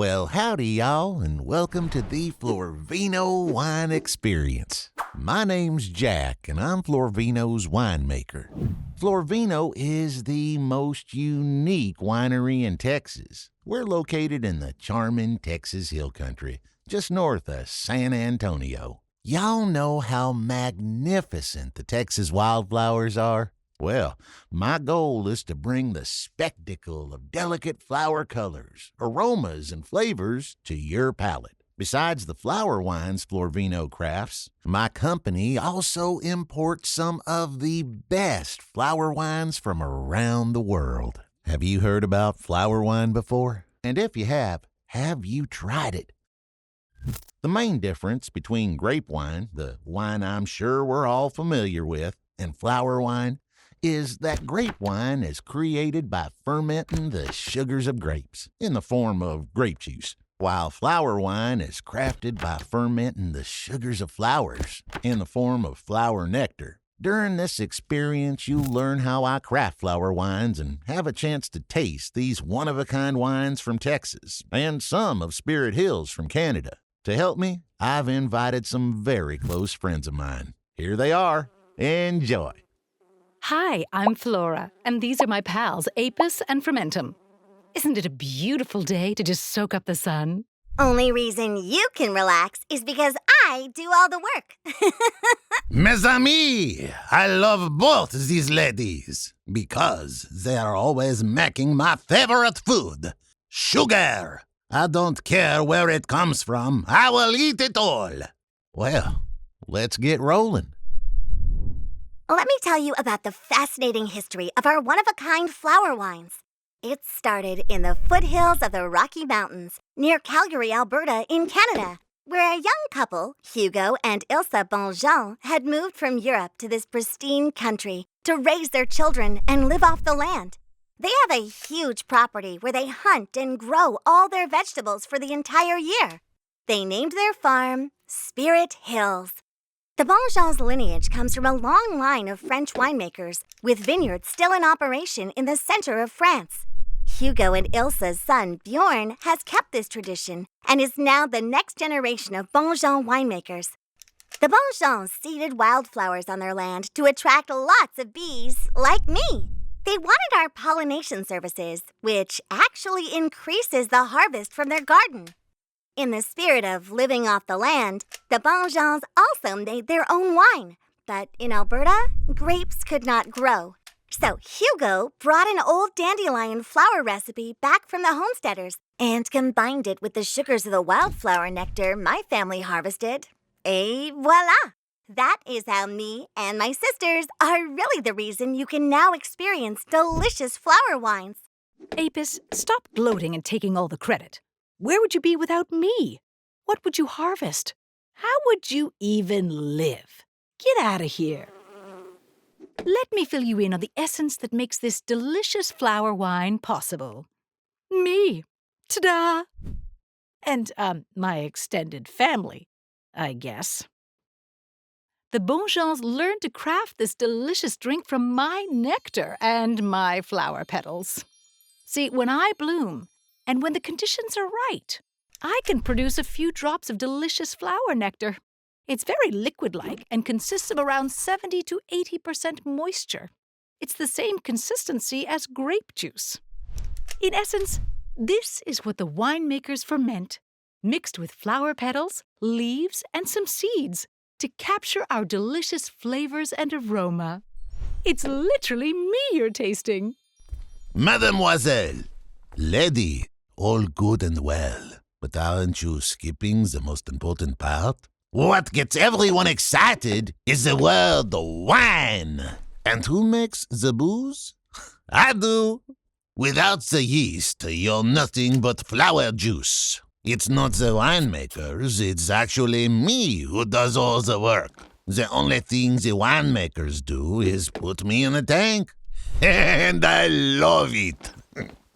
Well, howdy, y'all, and welcome to the Florvino Wine Experience. My name's Jack, and I'm Florvino's winemaker. Florvino is the most unique winery in Texas. We're located in the charming Texas Hill Country, just north of San Antonio. Y'all know how magnificent the Texas wildflowers are? Well, my goal is to bring the spectacle of delicate flower colors, aromas, and flavors to your palate. Besides the flower wines Florvino crafts, my company also imports some of the best flower wines from around the world. Have you heard about flower wine before? And if you have you tried it? The main difference between grape wine, the wine I'm sure we're all familiar with, and flower wine is that grape wine is created by fermenting the sugars of grapes in the form of grape juice, while flower wine is crafted by fermenting the sugars of flowers in the form of flower nectar. During this experience, you'll learn how I craft flower wines and have a chance to taste these one-of-a-kind wines from Texas and some of Spirit Hills from Canada. To help me, I've invited some very close friends of mine. Here they are. Enjoy. Hi, I'm Flora, and these are my pals, Apis and Fermentum. Isn't it a beautiful day to just soak up the sun? Only reason you can relax is because I do all the work. Mes amis, I love both these ladies because they are always making my favorite food, sugar. I don't care where it comes from. I will eat it all. Well, let's get rolling. Let me tell you about the fascinating history of our one-of-a-kind flower wines. It started in the foothills of the Rocky Mountains near Calgary, Alberta, in Canada, where a young couple, Hugo and Ilse Bonjean, had moved from Europe to this pristine country to raise their children and live off the land. They have a huge property where they hunt and grow all their vegetables for the entire year. They named their farm Spirit Hills. The Bonjeans' lineage comes from a long line of French winemakers, with vineyards still in operation in the center of France. Hugo and Ilse's son, Bjorn, has kept this tradition and is now the next generation of Bonjean winemakers. The Bonjeans seeded wildflowers on their land to attract lots of bees like me. They wanted our pollination services, which actually increases the harvest from their garden. In the spirit of living off the land, the Bonjeans also made their own wine. But in Alberta, grapes could not grow. So Hugo brought an old dandelion flower recipe back from the homesteaders and combined it with the sugars of the wildflower nectar my family harvested. Et voila! That is how me and my sisters are really the reason you can now experience delicious flower wines. Apis, stop gloating and taking all the credit. Where would you be without me? What would you harvest? How would you even live? Get out of here. Let me fill you in on the essence that makes this delicious flower wine possible. Me. Ta-da! And, my extended family, I guess. The Bonjeans learned to craft this delicious drink from my nectar and my flower petals. See, when I bloom, and when the conditions are right, I can produce a few drops of delicious flower nectar. It's very liquid-like and consists of around 70 to 80% moisture. It's the same consistency as grape juice. In essence, this is what the winemakers ferment, mixed with flower petals, leaves, and some seeds to capture our delicious flavors and aroma. It's literally me you're tasting. Mademoiselle, lady, all good and well, but aren't you skipping the most important part? What gets everyone excited is the word wine. And who makes the booze? I do. Without the yeast, you're nothing but flower juice. It's not the winemakers, it's actually me who does all the work. The only thing the winemakers do is put me in a tank. And I love it.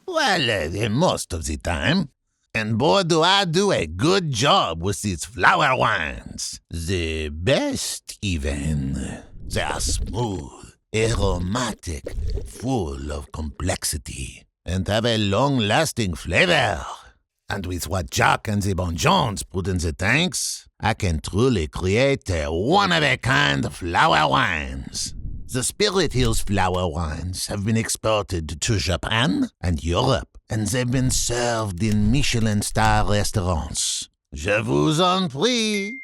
Well, most of the time. And boy, do I do a good job with these flower wines. The best, even. They are smooth, aromatic, full of complexity, and have a long-lasting flavor. And with what Jack and the Bon Jones put in the tanks, I can truly create one-of-a-kind flower wines. The Spirit Hills flower wines have been exported to Japan and Europe, and they've been served in Michelin-star restaurants. Je vous en prie.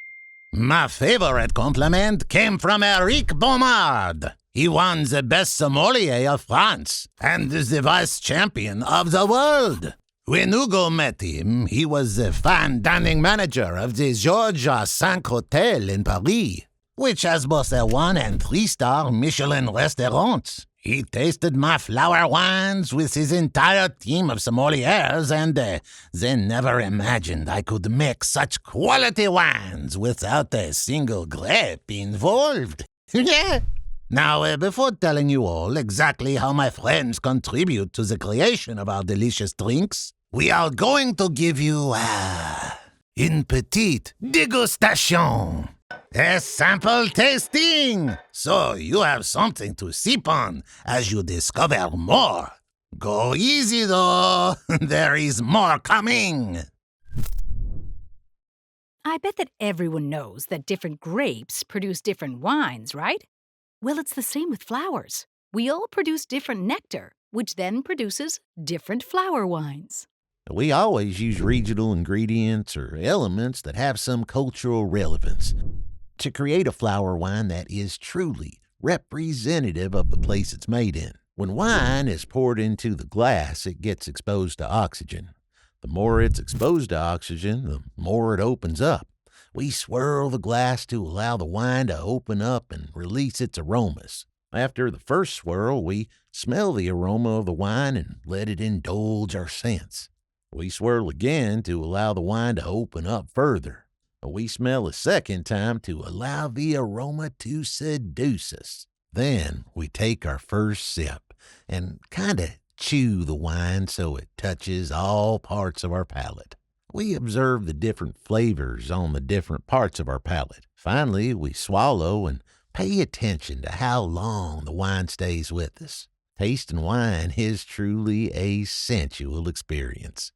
My favorite compliment came from Eric Baumard. He won the best sommelier of France and is the vice champion of the world. When Hugo met him, he was the fine dining manager of the Georgia 5 Hotel in Paris, which has both a 1- and 3-star Michelin restaurants. He tasted my flower wines with his entire team of sommeliers, and they never imagined I could make such quality wines without a single grape involved. Yeah. Now, before telling you all exactly how my friends contribute to the creation of our delicious drinks, we are going to give you une petite dégustation. A sample tasting, so you have something to sip on as you discover more. Go easy, though. There is more coming. I bet that everyone knows that different grapes produce different wines, right? Well, it's the same with flowers. We all produce different nectar, which then produces different flower wines. We always use regional ingredients or elements that have some cultural relevance to create a flower wine that is truly representative of the place it's made in. When wine is poured into the glass, it gets exposed to oxygen. The more it's exposed to oxygen, the more it opens up. We swirl the glass to allow the wine to open up and release its aromas. After the first swirl, we smell the aroma of the wine and let it indulge our sense. We swirl again to allow the wine to open up further. We smell a second time to allow the aroma to seduce us. Then we take our first sip and kind of chew the wine so it touches all parts of our palate. We observe the different flavors on the different parts of our palate. Finally, we swallow and pay attention to how long the wine stays with us. Tasting wine is truly a sensual experience.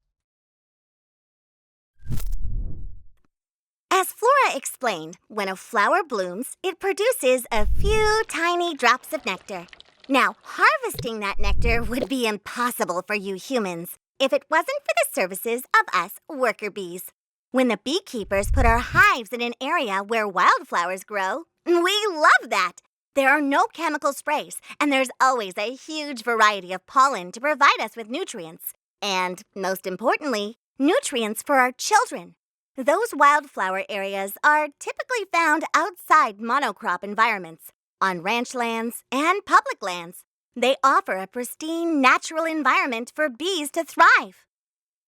As Flora explained, when a flower blooms, it produces a few tiny drops of nectar. Now, harvesting that nectar would be impossible for you humans if it wasn't for the services of us worker bees. When the beekeepers put our hives in an area where wildflowers grow, we love that. There are no chemical sprays, and there's always a huge variety of pollen to provide us with nutrients. And, most importantly, nutrients for our children. Those wildflower areas are typically found outside monocrop environments, on ranch lands and public lands. They offer a pristine natural environment for bees to thrive.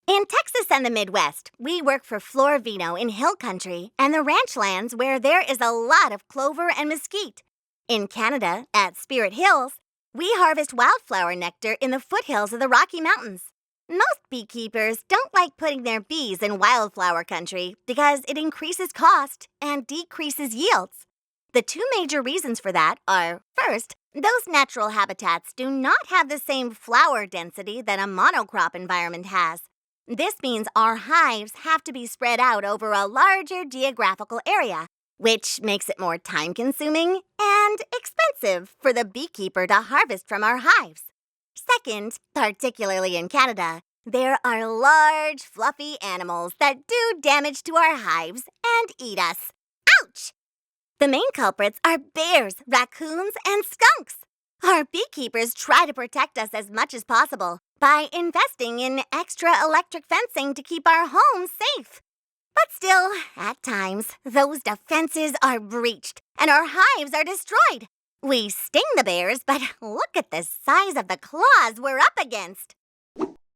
In Texas and the Midwest, we work for Florvino in hill country and the ranch lands where there is a lot of clover and mesquite. In Canada, at Spirit Hills, we harvest wildflower nectar in the foothills of the Rocky Mountains. Most beekeepers don't like putting their bees in wildflower country because it increases cost and decreases yields. The two major reasons for that are, first, those natural habitats do not have the same flower density that a monocrop environment has. This means our hives have to be spread out over a larger geographical area, which makes it more time-consuming and expensive for the beekeeper to harvest from our hives. Second, particularly in Canada, there are large, fluffy animals that do damage to our hives and eat us. Ouch! The main culprits are bears, raccoons, and skunks. Our beekeepers try to protect us as much as possible by investing in extra electric fencing to keep our homes safe. But still, at times, those defenses are breached and our hives are destroyed. We sting the bears, but look at the size of the claws we're up against.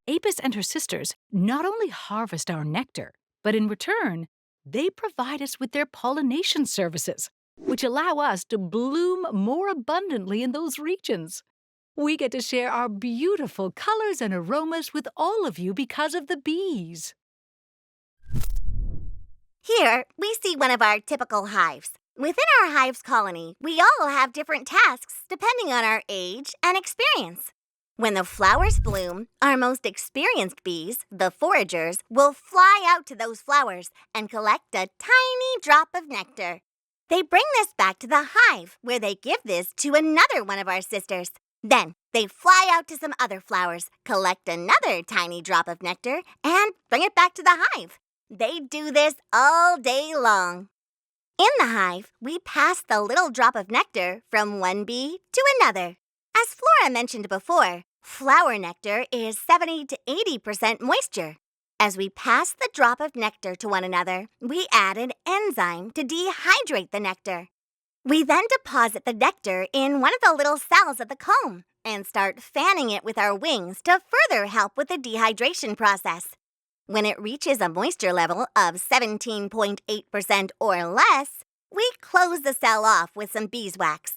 Apis and her sisters not only harvest our nectar, but in return, they provide us with their pollination services, which allow us to bloom more abundantly in those regions. We get to share our beautiful colors and aromas with all of you because of the bees. Here, we see one of our typical hives. Within our hive's colony, we all have different tasks depending on our age and experience. When the flowers bloom, our most experienced bees, the foragers, will fly out to those flowers and collect a tiny drop of nectar. They bring this back to the hive, where they give this to another one of our sisters. Then they fly out to some other flowers, collect another tiny drop of nectar, and bring it back to the hive. They do this all day long. In the hive, we pass the little drop of nectar from one bee to another. As Flora mentioned before, flower nectar is 70 to 80% moisture. As we pass the drop of nectar to one another, we add an enzyme to dehydrate the nectar. We then deposit the nectar in one of the little cells of the comb and start fanning it with our wings to further help with the dehydration process. When it reaches a moisture level of 17.8% or less, we close the cell off with some beeswax.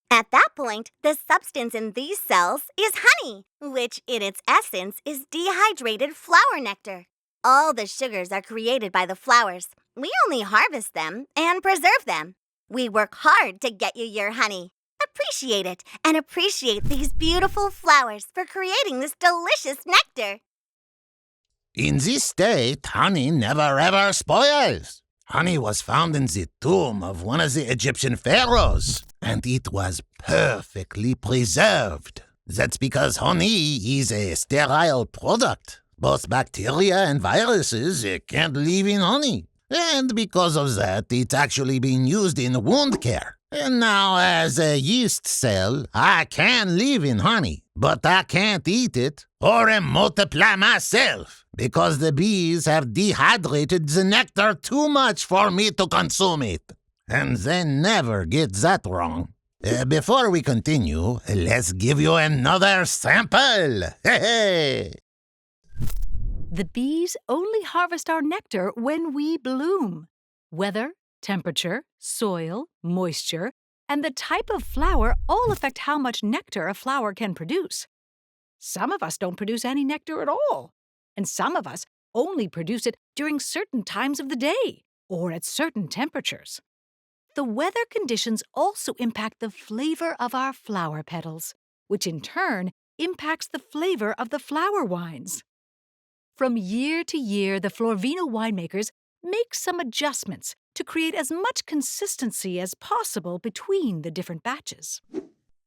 At that point, the substance in these cells is honey, which in its essence is dehydrated flower nectar. All the sugars are created by the flowers. We only harvest them and preserve them. We work hard to get you your honey. Appreciate it and appreciate these beautiful flowers for creating this delicious nectar. In this state, honey never ever spoils. Honey was found in the tomb of one of the Egyptian pharaohs, and it was perfectly preserved. That's because honey is a sterile product. Both bacteria and viruses can't live in honey. And because of that, it's actually being used in wound care. And now, as a yeast cell, I can live in honey, but I can't eat it or multiply myself because the bees have dehydrated the nectar too much for me to consume it. And they never get that wrong. Before we continue, let's give you another sample. Hey! The bees only harvest our nectar when we bloom. Weather, temperature, soil, moisture, and the type of flower all affect how much nectar a flower can produce. Some of us don't produce any nectar at all, and some of us only produce it during certain times of the day or at certain temperatures. The weather conditions also impact the flavor of our flower petals, which in turn impacts the flavor of the flower wines. From year to year, the Florvino winemakers make some adjustments to create as much consistency as possible between the different batches.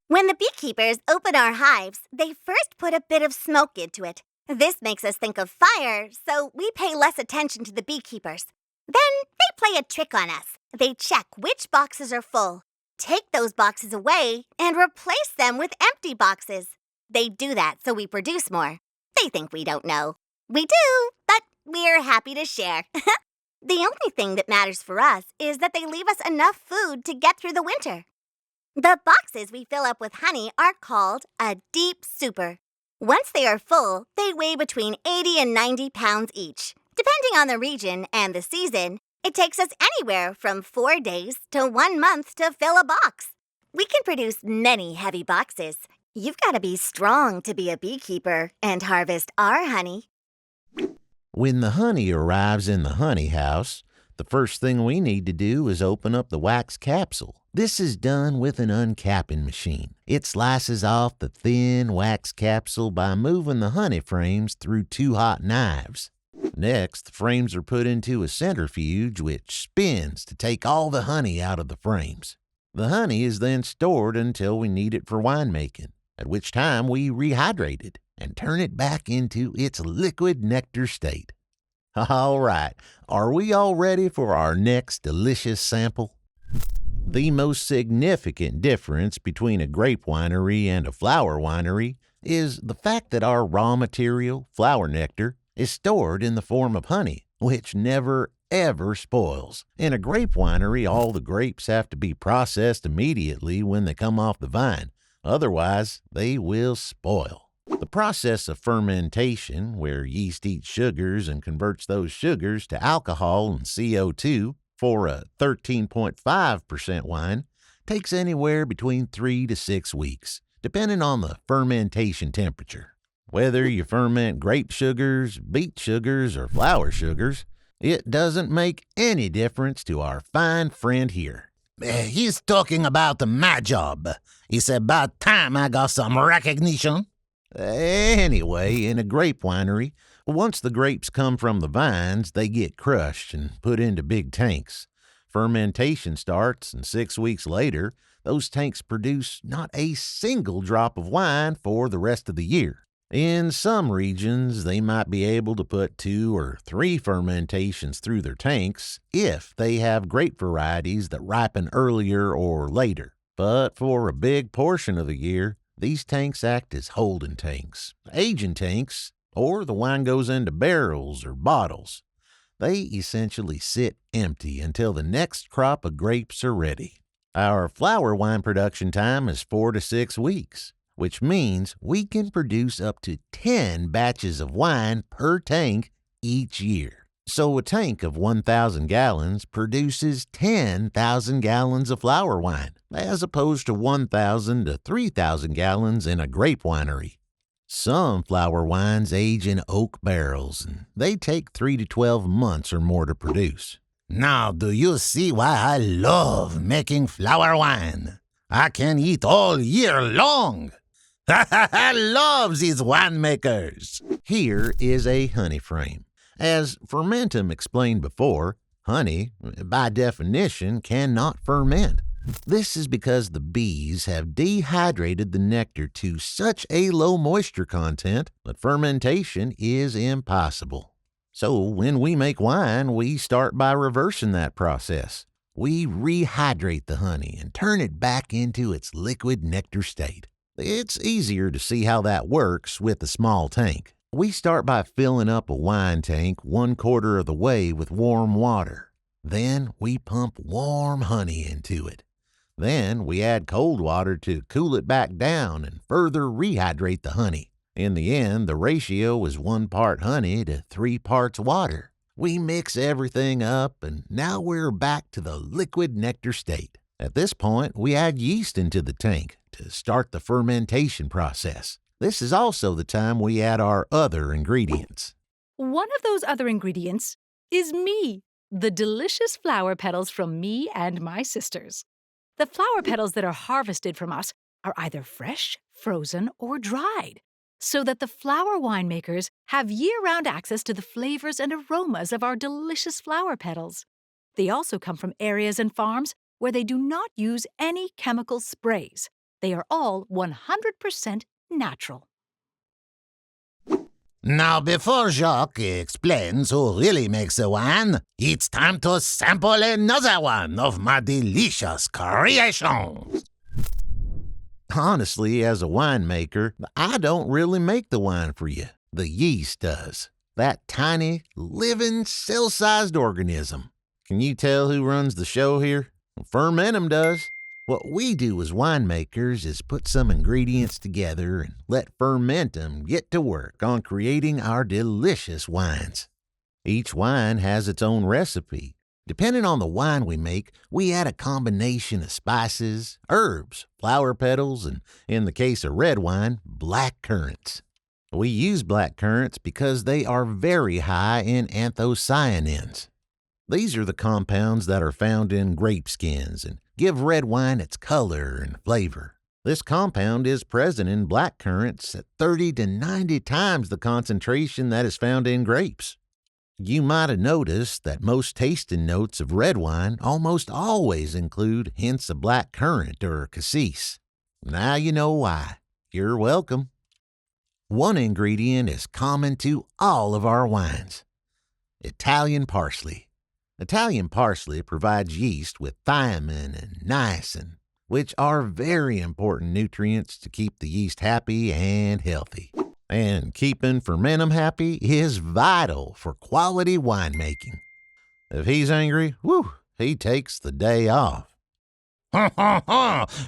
When the beekeepers open our hives, they first put a bit of smoke into it. This makes us think of fire, so we pay less attention to the beekeepers. Then they play a trick on us. They check which boxes are full, take those boxes away, and replace them with empty boxes. They do that so we produce more. They think we don't know. We do, but we're happy to share. The only thing that matters for us is that they leave us enough food to get through the winter. The boxes we fill up with honey are called a deep super. Once they are full, they weigh between 80 and 90 pounds each. Depending on the region and the season, it takes us anywhere from 4 days to 1 month to fill a box. We can produce many heavy boxes. You've got to be strong to be a beekeeper and harvest our honey. When the honey arrives in the honey house, the first thing we need to do is open up the wax capsule. This is done with an uncapping machine. It slices off the thin wax capsule by moving the honey frames through 2 hot knives. Next, the frames are put into a centrifuge which spins to take all the honey out of the frames. The honey is then stored until we need it for winemaking, at which time we rehydrate it and turn it back into its liquid nectar state. All right, are we all ready for our next delicious sample? The most significant difference between a grape winery and a flower winery is the fact that our raw material, flower nectar, is stored in the form of honey, which never ever spoils. In a grape winery, all the grapes have to be processed immediately when they come off the vine. Otherwise, they will spoil. The process of fermentation, where yeast eats sugars and converts those sugars to alcohol and CO2 for a 13.5% wine, takes anywhere between 3 to 6 weeks, depending on the fermentation temperature. Whether you ferment grape sugars, beet sugars, or flower sugars, it doesn't make any difference to our fine friend here. He's talking about my job. It's about time I got some recognition. Anyway, in a grape winery, once the grapes come from the vines, they get crushed and put into big tanks. Fermentation starts, and 6 weeks later, those tanks produce not a single drop of wine for the rest of the year. In some regions, they might be able to put 2 or 3 fermentations through their tanks if they have grape varieties that ripen earlier or later. But for a big portion of the year, these tanks act as holding tanks, aging tanks, or the wine goes into barrels or bottles. They essentially sit empty until the next crop of grapes are ready. Our flower wine production time is 4 to 6 weeks, which means we can produce up to 10 batches of wine per tank each year. So a tank of 1,000 gallons produces 10,000 gallons of flower wine, as opposed to 1,000 to 3,000 gallons in a grape winery. Some flower wines age in oak barrels, and they take 3 to 12 months or more to produce. Now, do you see why I love making flower wine? I can eat all year long. I love these winemakers. Here is a honey frame. As Fermentum explained before, honey, by definition, cannot ferment. This is because the bees have dehydrated the nectar to such a low moisture content that fermentation is impossible. So when we make wine, we start by reversing that process. We rehydrate the honey and turn it back into its liquid nectar state. It's easier to see how that works with a small tank. We start by filling up a wine tank 1/4 of the way with warm water. Then we pump warm honey into it. Then we add cold water to cool it back down and further rehydrate the honey. In the end, the ratio is 1 part honey to 3 parts water. We mix everything up, and now we're back to the liquid nectar state. At this point, we add yeast into the tank to start the fermentation process. This is also the time we add our other ingredients. One of those other ingredients is me, the delicious flower petals from me and my sisters. The flower petals that are harvested from us are either fresh, frozen, or dried, so that the flower winemakers have year-round access to the flavors and aromas of our delicious flower petals. They also come from areas and farms where they do not use any chemical sprays. They are all 100% natural. Now, before Jacques explains who really makes the wine, it's time to sample another one of my delicious creations. Honestly, as a winemaker, I don't really make the wine for you. The yeast does. That tiny, living, cell-sized organism. Can you tell who runs the show here? Fermentum does. What we do as winemakers is put some ingredients together and let Fermentum get to work on creating our delicious wines. Each wine has its own recipe. Depending on the wine we make, we add a combination of spices, herbs, flower petals, and, in the case of red wine, black currants. We use black currants because they are very high in anthocyanins. These are the compounds that are found in grape skins and give red wine its color and flavor. This compound is present in black currants at 30 to 90 times the concentration that is found in grapes. You might have noticed that most tasting notes of red wine almost always include hints of black currant or cassis. Now you know why. You're welcome. One ingredient is common to all of our wines: Italian parsley. Italian parsley provides yeast with thiamine and niacin, which are very important nutrients to keep the yeast happy and healthy. And keeping Fermentum happy is vital for quality winemaking. If he's angry, he takes the day off.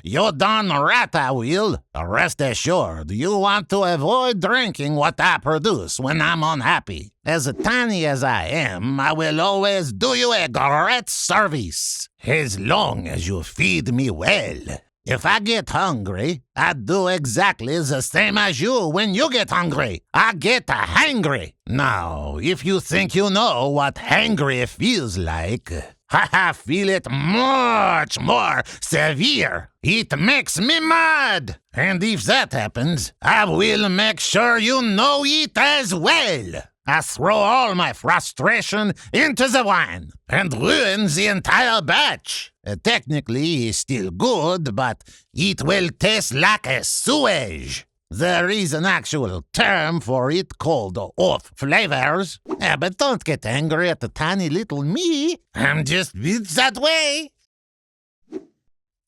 You're done right, I will. Rest assured, you want to avoid drinking what I produce when I'm unhappy. As tiny as I am, I will always do you a great service, as long as you feed me well. If I get hungry, I do exactly the same as you when you get hungry. I get hangry. Now, if you think you know what hangry feels like, I feel it much more severe. It makes me mad. And if that happens, I will make sure you know it as well. I throw all my frustration into the wine and ruin the entire batch. Technically, it's still good, but it will taste like a sewage. There is an actual term for it called off flavors. But don't get angry at the tiny little me. I'm just built that way.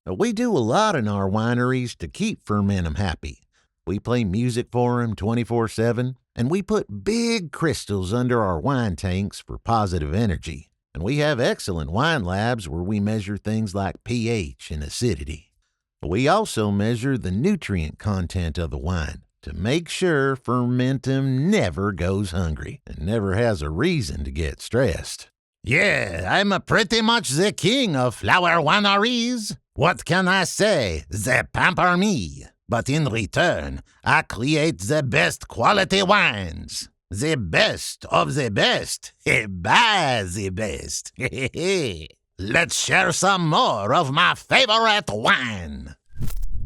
We do a lot in our wineries to keep fermentum happy. We play music for them 24/7, and we put big crystals under our wine tanks for positive energy. And we have excellent wine labs where we measure things like pH and acidity. We also measure the nutrient content of the wine to make sure fermentum never goes hungry and never has a reason to get stressed. Yeah, I'm pretty much the king of flower wineries. What can I say? They pamper me. But in return, I create the best quality wines. The best of the best. By the best. Let's share some more of my favorite wine.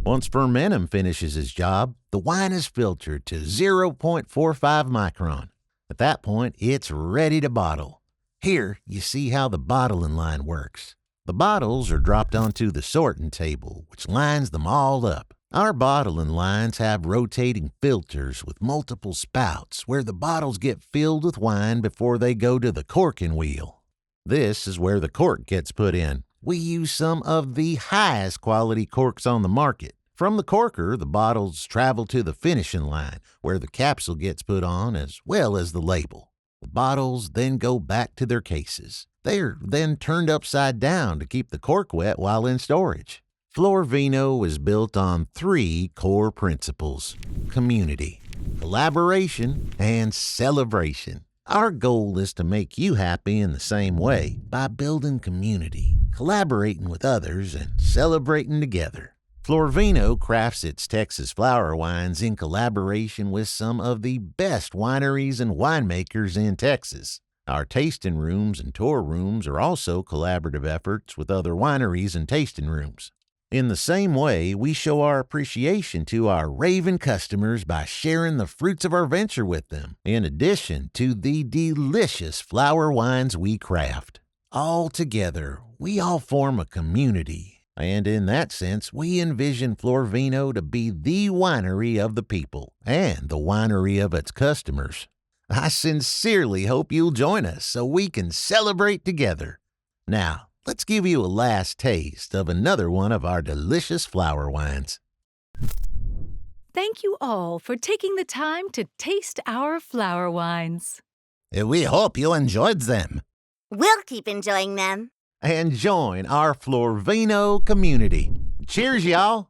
Once fermentum finishes its job, the wine is filtered to 0.45 micron. At that point, it's ready to bottle. Here, you see how the bottling line works. The bottles are dropped onto the sorting table, which lines them all up. Our bottling lines have rotating filters with multiple spouts where the bottles get filled with wine before they go to the corking wheel. This is where the cork gets put in. We use some of the highest quality corks on the market. From the corker, the bottles travel to the finishing line, where the capsule gets put on as well as the label. The bottles then go back to their cases. They are then turned upside down to keep the cork wet while in storage. Florvino is built on 3 core principles: community, collaboration, and celebration. Our goal is to make you happy in the same way by building community, collaborating with others, and celebrating together. Florvino crafts its Texas flower wines in collaboration with some of the best wineries and winemakers in Texas. Our tasting rooms and tour rooms are also collaborative efforts with other wineries and tasting rooms. In the same way, we show our appreciation to our raving customers by sharing the fruits of our venture with them, in addition to the delicious flower wines we craft. All together, we all form a community, and in that sense, we envision Florvino to be the winery of the people and the winery of its customers. I sincerely hope you'll join us so we can celebrate together. Now, let's give you a last taste of another one of our delicious flower wines. Thank you all for taking the time to taste our flower wines. We hope you enjoyed them. We'll keep enjoying them. And join our Florvino community. Cheers, y'all!